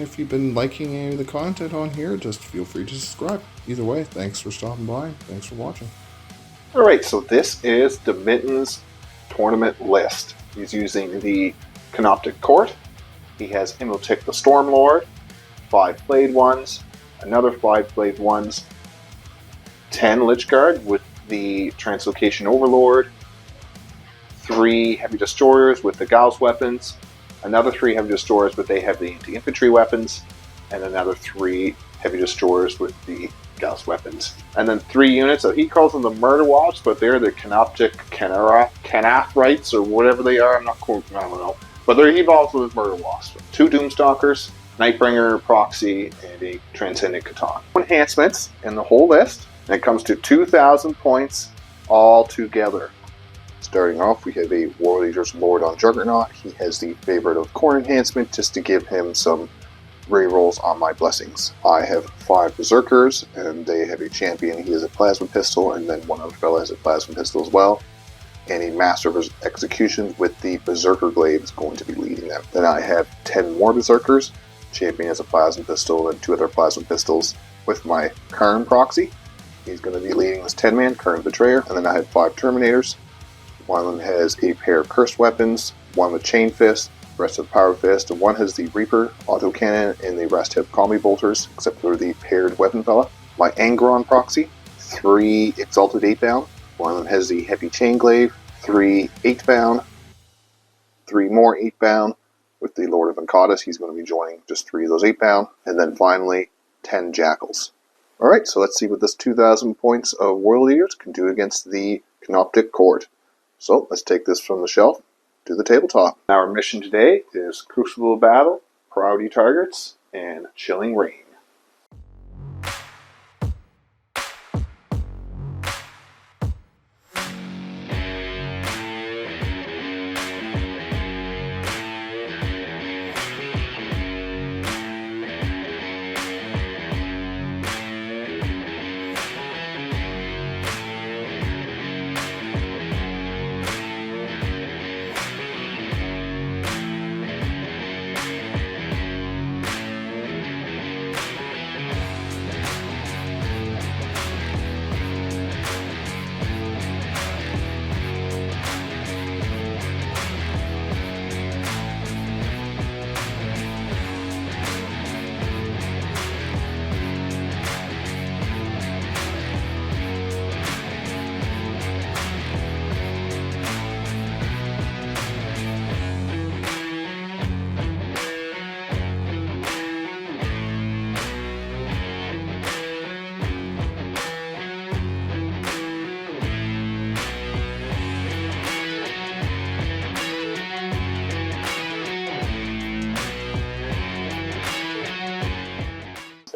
if you've been liking any of the content on here, just feel free to subscribe. Either way, thanks for stopping by. Thanks for watching. Alright, so this is DaMittens' tournament list. He's using the Canoptek Court. He has Canoptek the Stormlord, 5 Blade Ones, another 5 Blade Ones, 10 Lichguard with the Translocation Overlord, 3 Heavy Destroyers with the Gauss weapons, another 3 Heavy Destroyers but they have the anti-infantry weapons, and another 3 Heavy Destroyers with the Gauss weapons. And then 3 units, so he calls them the Murder Wasps, but they're the Canoptek Canathrites or whatever they are, I don't know. But he evolves with his Murder Wasps. 2 Doomstalkers, Nightbringer, Proxy, and a Transcendent Catan. Enhancements in the whole list, and it comes to 2,000 points all together. Starting off, we have a World Eaters Lord on Juggernaut. He has the Favorite of Core enhancement just to give him some rerolls on my blessings. I have 5 Berserkers, and they have a champion. He has a plasma pistol, and then one other fellow has a plasma pistol as well. And a Master of Executions with the Berserker Glaive is going to be leading them. Then I have 10 more Berserkers. Champion has a plasma pistol and 2 other plasma pistols with my Karn proxy. He's going to be leading this 10-man, Karn Betrayer. And then I have 5 Terminators. One of them has a pair of cursed weapons, one with Chain Fist, the rest have Power Fist, and one has the Reaper autocannon, and the rest have Combi Bolters, except for the paired weapon fella. My Angron proxy, 3 Exalted 8-bound. One of them has the Heavy Chain Glaive, 3 8-bound, 3 more 8-bound. With the Lord of Venkatas, he's going to be joining just 3 of those 8-bound. And then finally, 10 Jackals. Alright, so let's see what this 2,000 points of World Eaters can do against the Canoptek Court. So let's take this from the shelf to the tabletop. Our mission today is Crucible Battle, Priority Targets, and Chilling Rain.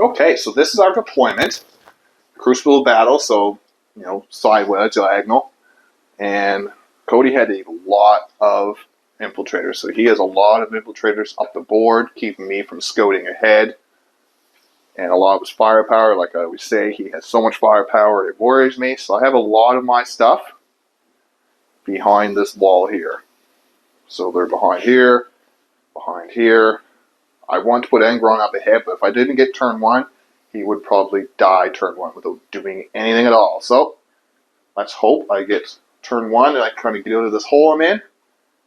Okay, so this is our deployment. Crucible Battle, so, sideways, diagonal. And Cody had a lot of infiltrators, so he has a lot of infiltrators up the board, keeping me from scouting ahead. And a lot of his firepower, like I always say, he has so much firepower it worries me. So I have a lot of my stuff behind this wall here. So they're behind here, behind here. I want to put Angron up ahead, but if I didn't get turn 1, he would probably die turn 1 without doing anything at all. So let's hope I get turn 1 and I kind of get out of this hole I'm in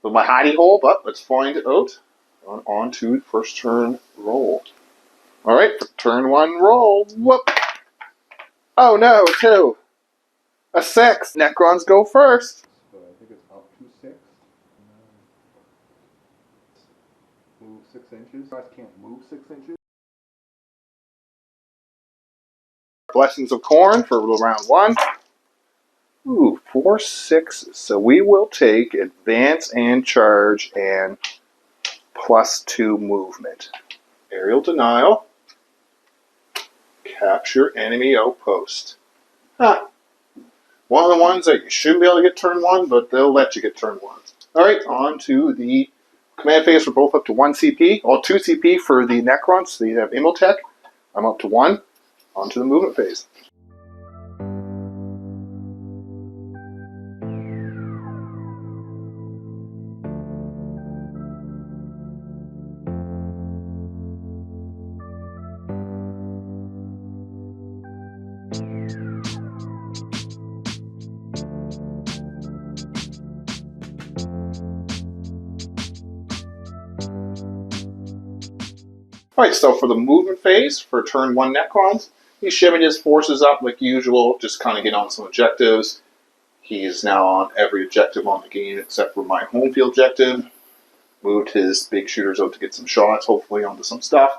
with my hidey hole, but let's find it out. On to first turn roll. Alright, for turn 1 roll. Whoop! Oh no, 2. A 6. Necrons go first. So I think it's up to 6. Move 6 inches. Guys can't move 6 inches. Blessings of Corn for round 1. Ooh, 4 6s. So we will take advance and charge and +2 movement. Aerial denial. Capture enemy outpost. Huh. One of the ones that you shouldn't be able to get turn 1, but they'll let you get turn 1. Alright, on to the command phase for both up to 1 CP. Well, 2 CP for the Necrons, so you have Imotech. I'm up to 1. On to the movement phase. Alright, so for the movement phase, for turn 1 Necrons, he's shivving his forces up like usual, just kind of get on some objectives. He's now on every objective on the game except for my home field objective. Moved his big shooters out to get some shots, hopefully onto some stuff.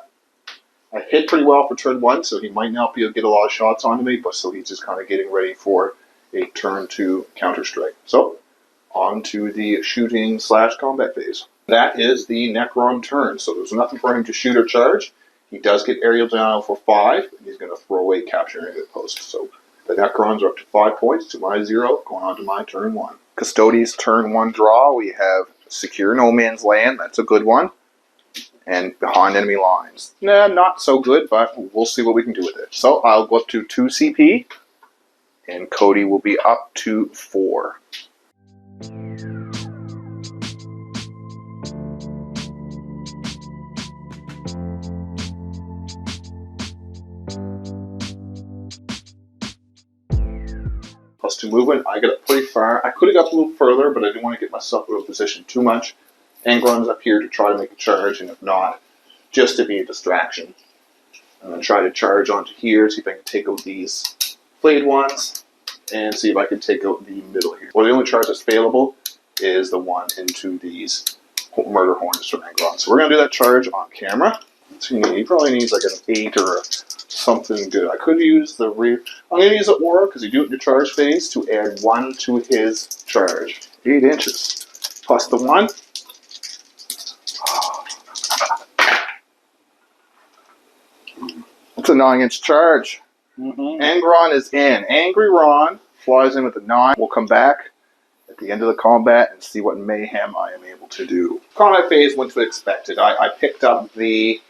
I hit pretty well for turn 1, so he might not be able to get a lot of shots onto me, but so he's just kind of getting ready for a turn 2 counter-strike. So, on to the shooting / combat phase. That is the Necron turn, so there's nothing for him to shoot or charge. He does get aerial down for 5, and he's going to throw away capturing a good post. So the Necrons are up to 5 points to my 0, going on to my turn 1. Custodes turn 1 draw, we have Secure No Man's Land, that's a good one. And behind enemy lines. Nah, not so good, but we'll see what we can do with it. So I'll go up to 2 CP, and Cody will be up to 4. Plus 2 movement, I got up pretty far. I could have got a little further, but I didn't want to get myself out of position too much. Angron's up here to try to make a charge, and if not, just to be a distraction. I'm going to try to charge onto here, see if I can take out these flayed ones, and see if I can take out the middle here. Well, the only charge that's failable is the one into these murder hornets from Angron. So we're going to do that charge on camera. So he probably needs like an 8 or something good. I could use the rear. I'm going to use the aura because you do it in your charge phase to add 1 to his charge. 8 inches. Plus the 1. It's a 9-inch charge. Angron is in. Angry Ron flies in with a 9. We'll come back at the end of the combat and see what mayhem I am able to do. Combat phase went to expected. I picked up the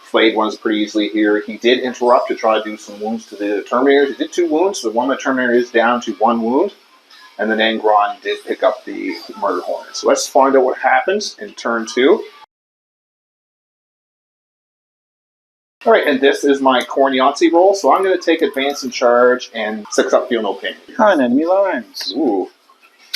flayed ones pretty easily here. He did interrupt to try to do some wounds to the Terminators. He did 2 wounds, so one of the Terminators is down to 1 wound. And then Angron did pick up the Murder Hornet. So let's find out what happens in turn 2. Alright, and this is my Cornianzi roll, so I'm going to take advance and charge and 6 up feel no pain. Behind enemy lines. Ooh.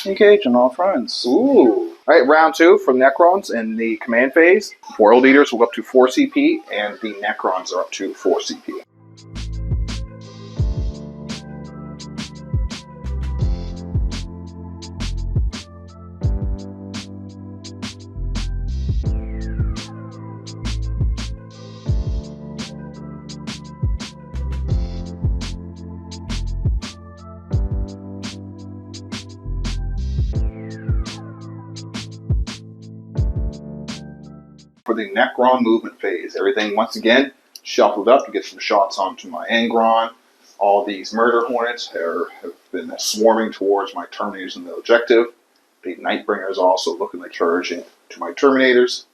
Engage on all fronts. Ooh. Alright, round 2 from Necrons in the command phase. World Eaters will go up to 4 CP, and the Necrons are up to 4 CP. For the Necron movement phase, everything once again shuffled up to get some shots onto my Angron. All these murder hornets have been swarming towards my Terminators in the objective. The Nightbringer is also looking like charging to my Terminators.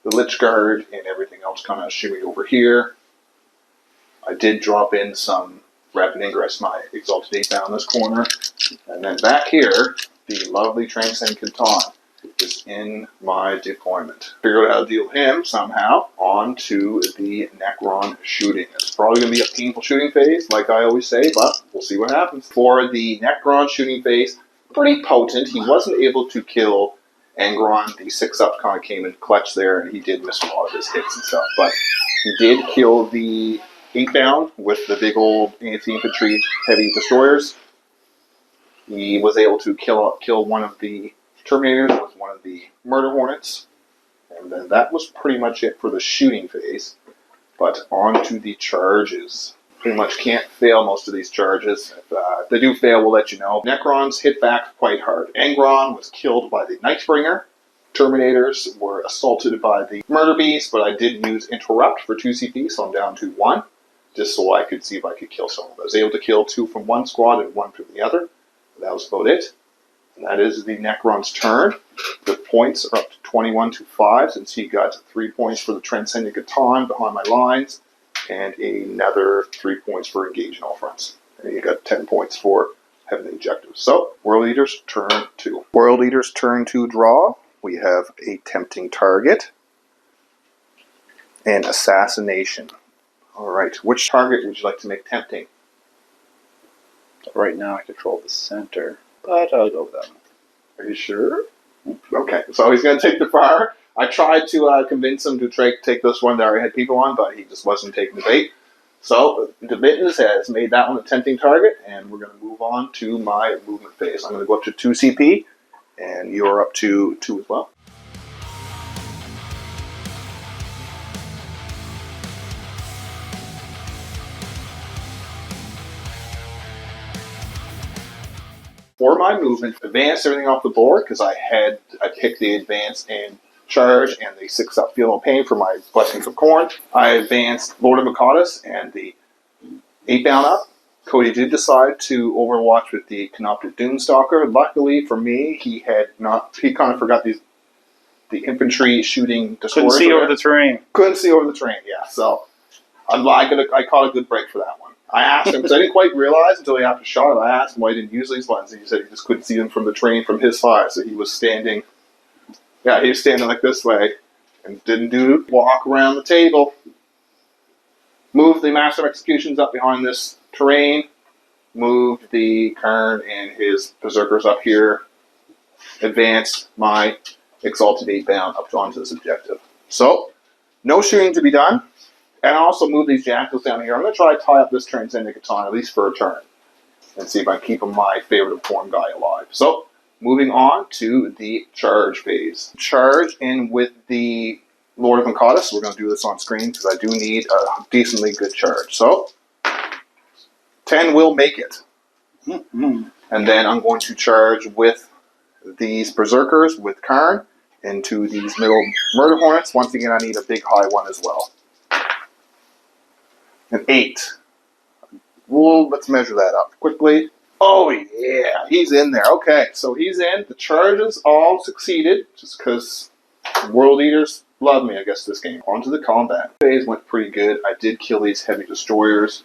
The Lich Guard and everything else kind of shimmy over here. I did drop in some Rapid Ingress, my Exalted 8 down this corner. And then back here, the lovely Transcend Catan is in my deployment. Figure out how to deal with him somehow onto the Necron shooting. It's probably going to be a painful shooting phase, like I always say, but we'll see what happens. For the Necron shooting phase, pretty potent. He wasn't able to kill Angron. The 6-up kind of came in clutch there, and he did miss a lot of his hits and stuff, but he did kill the 8-down with the big old anti-infantry heavy destroyers. He was able to kill one of the Terminators with one of the Murder Hornets. And then that was pretty much it for the shooting phase. But on to the charges. Pretty much can't fail most of these charges. If they do fail, we'll let you know. Necrons hit back quite hard. Angron was killed by the Nightbringer. Terminators were assaulted by the Murder Beast, but I did use Interrupt for 2 CP, so I'm down to 1. Just so I could see if I could kill someone. I was able to kill 2 from one squad and 1 from the other. That was about it. And that is the Necron's turn. The points are up to 21 to 5, since he got 3 points for the Transcendent Catan behind my lines, and another 3 points for engaging all fronts. And you got 10 points for having the objectives. So, World Eaters, turn 2. World Eaters, turn 2 draw. We have a tempting target and assassination. Alright, which target would you like to make tempting? Right now I control the center, but I'll go with that one. Are you sure? Okay, so he's going to take the fire. I tried to convince him to take this one that I already had people on, but he just wasn't taking the bait. So DaMittens has made that one a tempting target, and we're going to move on to my movement phase. I'm going to go up to 2 CP, and you're up to 2 as well. For my movement, advance everything off the board because I picked the advance and charge and the 6-up Feel No Pain for my Blessings of Corn. I advanced Lord of Micatus and the 8-bound up. Cody did decide to overwatch with the Canoptek Doomstalker. Luckily for me, he kind of forgot the infantry shooting destroyers. Couldn't see over the terrain. Couldn't see over the terrain, yeah. So I caught a good break for that one. I asked him, because I didn't quite realize until he after shot it, I asked him why he didn't use these ones. And he said he just couldn't see them from the terrain from his side. So he was standing like this way and didn't walk around the table. Moved the Master of Executions up behind this terrain. Moved the Karn and his Berserkers up here. Advanced my Exalted 8-bound up onto this objective. So, no shooting to be done. And I also move these Jackals down here. I'm going to try to tie up this Transcendent Catan at least for a turn. And see if I can keep my favorite of form guy alive. So, moving on to the charge phase. Charge in with the Lord of Micatus. We're going to do this on screen because I do need a decently good charge. So, 10 will make it. Mm-hmm. And then I'm going to charge with these Berserkers with Karn into these middle Murder Hornets. Once again, I need a big high one as well. An 8. Well, let's measure that up quickly. Oh, yeah, he's in there. Okay, so he's in. The charges all succeeded, just because World Eaters love me, I guess, this game. On to the combat. Phase went pretty good. I did kill these heavy destroyers.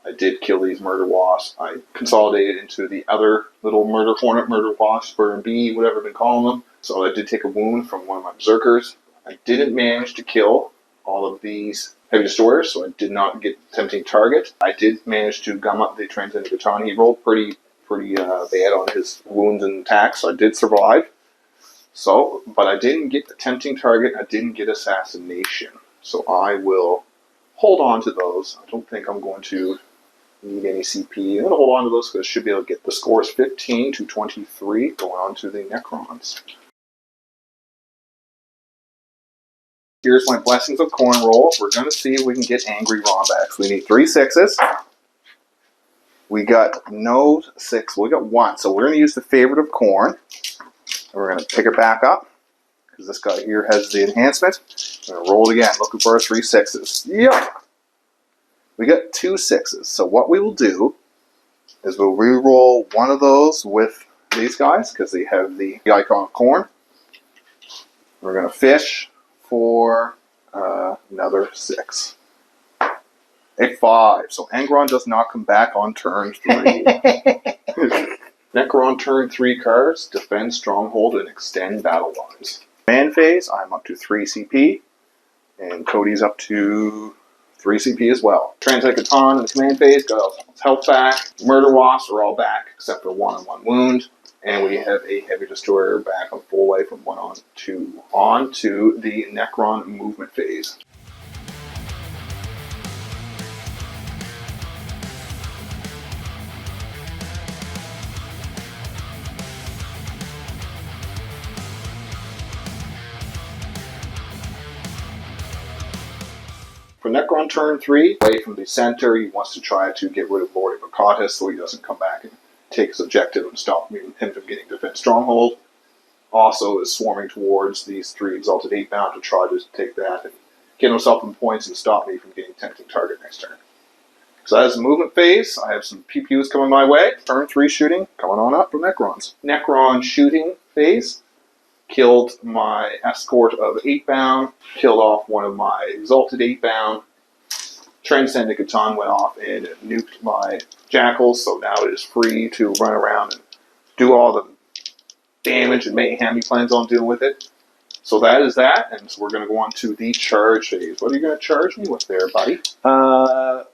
I did kill these murder wasps. I consolidated into the other little murder hornet, murder wasp, or bee, whatever I've been calling them. So I did take a wound from one of my berserkers. I didn't manage to kill all of these heavy destroyers, so I did not get tempting target. I did manage to gum up the Transcendent Catan. He rolled pretty bad on his wounds and attacks, so I did survive. So, but I didn't get the tempting target. I didn't get assassination. So I will hold on to those. I don't think I'm going to need any CP. I'm going to hold on to those because I should be able to get the scores 15 to 23 going on to the Necrons. Here's my Blessings of Corn roll. We're going to see if we can get Angry Rombacks. We need 3 6s. We got no 6. We got 1. So we're going to use the Favorite of Corn. And we're going to pick it back up. Because this guy here has the enhancement. We're going to roll it again. Looking for our 3 6s. Yep. We got 2 6s. So what we will do is we'll re-roll one of those with these guys. Because they have the icon of corn. We're going to fish for another 6. A 5. So Angron does not come back on turn 3. Necron turn 3 cards, defend stronghold and extend battle lines. Command phase, I'm up to 3 CP. And Cody's up to 3 CP as well. Transcendent Catan in the command phase got all his health back. Murder Wasps are all back except for 1 on 1 wound. And we have a heavy destroyer back on full way from 1 on 2. On to the Necron movement phase. For Necron turn 3, away from the center, he wants to try to get rid of Lord of Micatus so he doesn't come back and take his objective and stop him from getting defense stronghold. Also is swarming towards these 3 Exalted 8-bound to try to take that and get himself in points and stop me from getting tempting target next turn. So as a movement phase, I have some PPUs coming my way. Turn 3 shooting coming on up from Necrons. Necron shooting phase. Killed my escort of 8-bound. Killed off one of my Exalted 8-bound. Transcendent Catan went off and nuked my Jackals, so now it is free to run around and do all the damage and mayhem he plans on doing with it. So that is that, and so we're going to go on to the charge phase. What are you going to charge me with there, buddy? I'm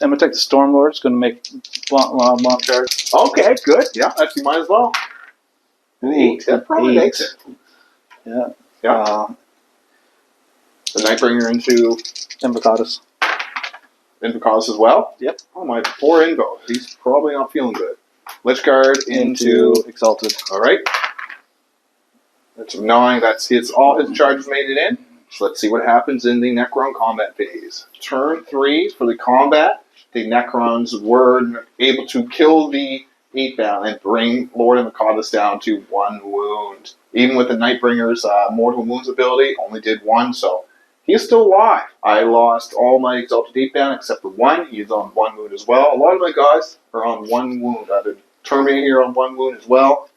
going to take the Stormlord. It's going to make long charge. Okay, good. Yeah, actually might as well. An 8. That probably makes it. Yeah. Yeah. The Nightbringer into Invocatus. Invocatus as well? Yep. Oh, my poor Invo. He's probably not feeling good. Lich Guard into Exalted. Alright. That's 9. That's all his charges made it in. So let's see what happens in the Necron combat phase. Turn 3 for the combat. The Necrons were able to kill the 8-bound and bring Lord of Makadas down to 1 wound. Even with the Nightbringer's mortal wounds ability, only did 1, so he is still alive. I lost all my Exalted 8-bound except for 1. He's on 1 wound as well. A lot of my guys are on 1 wound. I have a Terminator here on 1 wound as well.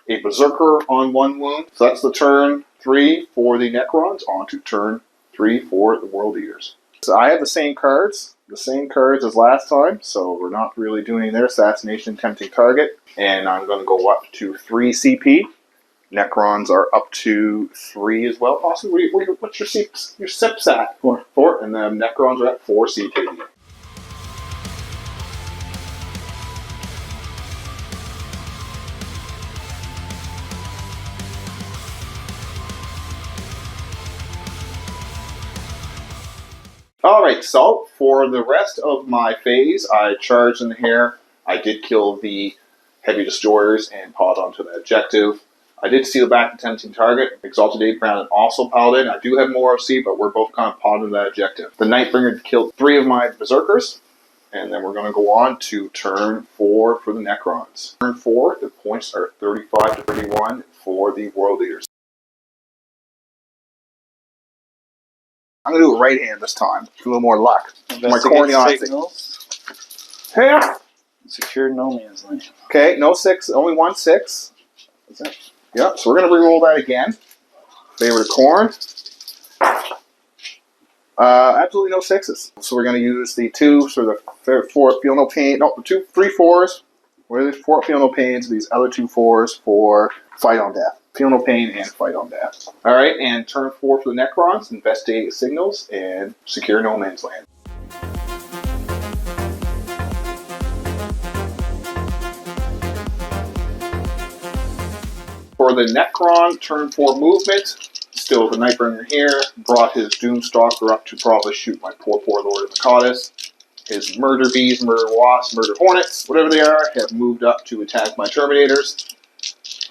A Berserker on 1 wound. So that's the turn 3 for the Necrons. On to turn 3 for the World Eaters. So I have the same cards as last time, so we're not really doing their assassination, tempting target. And I'm going to go up to 3 CP. Necrons are up to 3 as well. Awesome. What's your SIPs at? 4. 4, and the Necrons are at 4 CP. Alright, so for the rest of my phase, I charged in here. I did kill the heavy destroyers and piled onto the objective. I did steal back the tempting target, Exalted 8-bound, and also piled in. I do have more OC, but we're both kind of piled into that objective. The Nightbringer killed 3 of my Berserkers, and then we're going to go on to turn 4 for the Necrons. Turn 4, the points are 35 to 31 for the World Eaters. I'm going to do it right hand this time. A little more luck. My corny signals. Yeah. Secure no man's land. Okay, no 6, only 1 6. Is that? Yep, so we're going to re-roll that again. Favorite corn. Absolutely no 6s. So we're going to use the 2 for the 4 feel no pain. No, 2, 3 4s. Where are these 4 feel no pains? These other 2 4s for fight on death. Feel no pain and fight on death. Alright, and turn 4 for the Necrons. Investigate signals and secure no man's land. For the Necron, turn 4 movement, still the Nightbringer here, brought his Doomstalker up to probably shoot my poor Lord of Makadas. His Murder Bees, Murder Wasps, Murder Hornets, whatever they are, have moved up to attack my Terminators.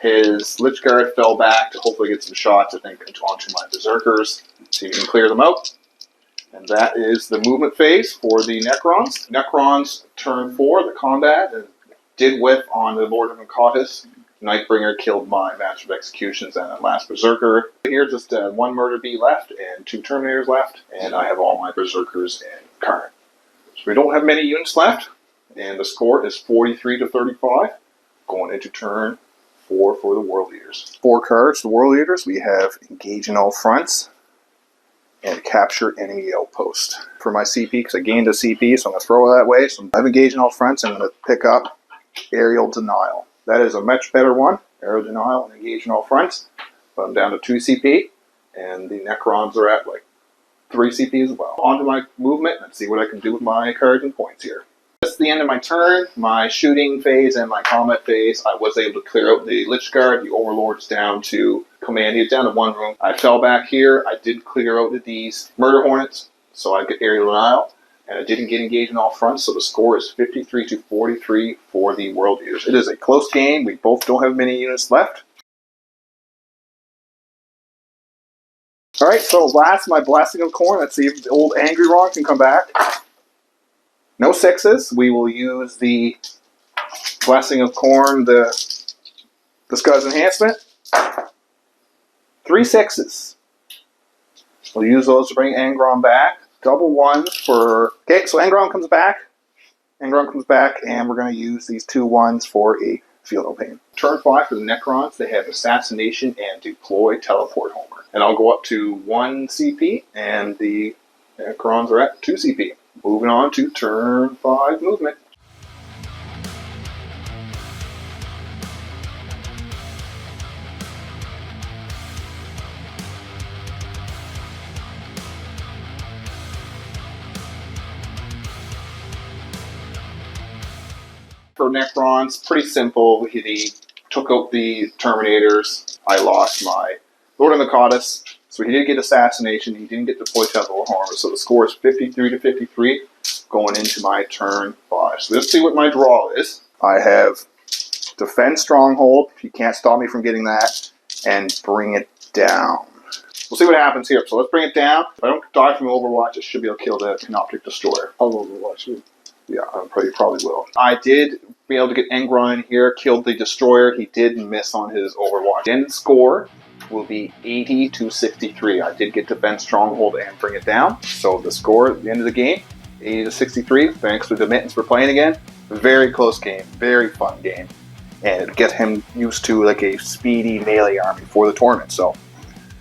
His Lich Guard fell back to hopefully get some shots, I think, onto my Berserkers, so you can clear them out. And that is the movement phase for the Necrons. Necrons, turn 4, the combat, did whiff on the Lord of Makadas. Nightbringer killed my Master of Executions and the last Berserker. Here, just 1 Murder Bee left and 2 Terminators left, and I have all my Berserkers and Karn. So we don't have many units left, and the score is 43 to 35, going into turn 4 for the World Eaters. 4 cards, the World Eaters. We have Engage in All Fronts and Capture Enemy Outpost. For my CP, because I gained a CP, so I'm going to throw it that way. So I've engaged in all fronts, I'm going to pick up Aerial Denial. That is a much better one. Aerial Denial and Engage in all fronts. But I'm down to 2 CP, and the Necrons are at like 3 CP as well. On to my movement. Let's see what I can do with my cards and points here. That's the end of my turn. My shooting phase and my combat phase, I was able to clear out the Lich Guard. The Overlord's down to command. He's down to 1 room. I fell back here. I did clear out these Murder Hornets, so I get Aerial Denial. And I didn't get engaged in all fronts, so the score is 53 to 43 for the World Eaters. It is a close game. We both don't have many units left. Alright, so last, my Blessing of Corn. Let's see if the old Angry Ron can come back. No 6s. We will use the Blessing of Corn, the Scuzz Enhancement. 3 6s. We'll use those to bring Angron back. Double 1 for... Okay, so Angron comes back. Angron comes back, and we're going to use these 2 1s for a Feel No Pain. Turn 5 for the Necrons. They have Assassination and Deploy Teleport Homer. And I'll go up to 1 CP, and the Necrons are at 2 CP. Moving on to turn 5 movement. For Necrons, pretty simple. He took out the Terminators. I lost my Lord of Nakadis. So he did get assassination. He didn't get deployed to the Warhammer. So the score is 53 to 53 going into my turn 5. So let's see what my draw is. I have Defend Stronghold. You can't stop me from getting that. And bring it down. We'll see what happens here. So let's bring it down. If I don't die from Overwatch, I should be able to kill the Canoptek Destroyer. I'll overwatch you. Yeah, I probably will. I did be able to get Engron here, killed the Destroyer. He did miss on his Overwatch. End score will be 80 to 63. I did get Defend Stronghold and bring it down. So the score at the end of the game, 80 to 63. Thanks to DaMittens for playing again. Very close game. Very fun game. And get him used to like a speedy melee army for the tournament. So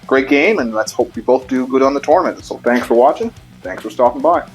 great game, and let's hope we both do good on the tournament. So thanks for watching. Thanks for stopping by.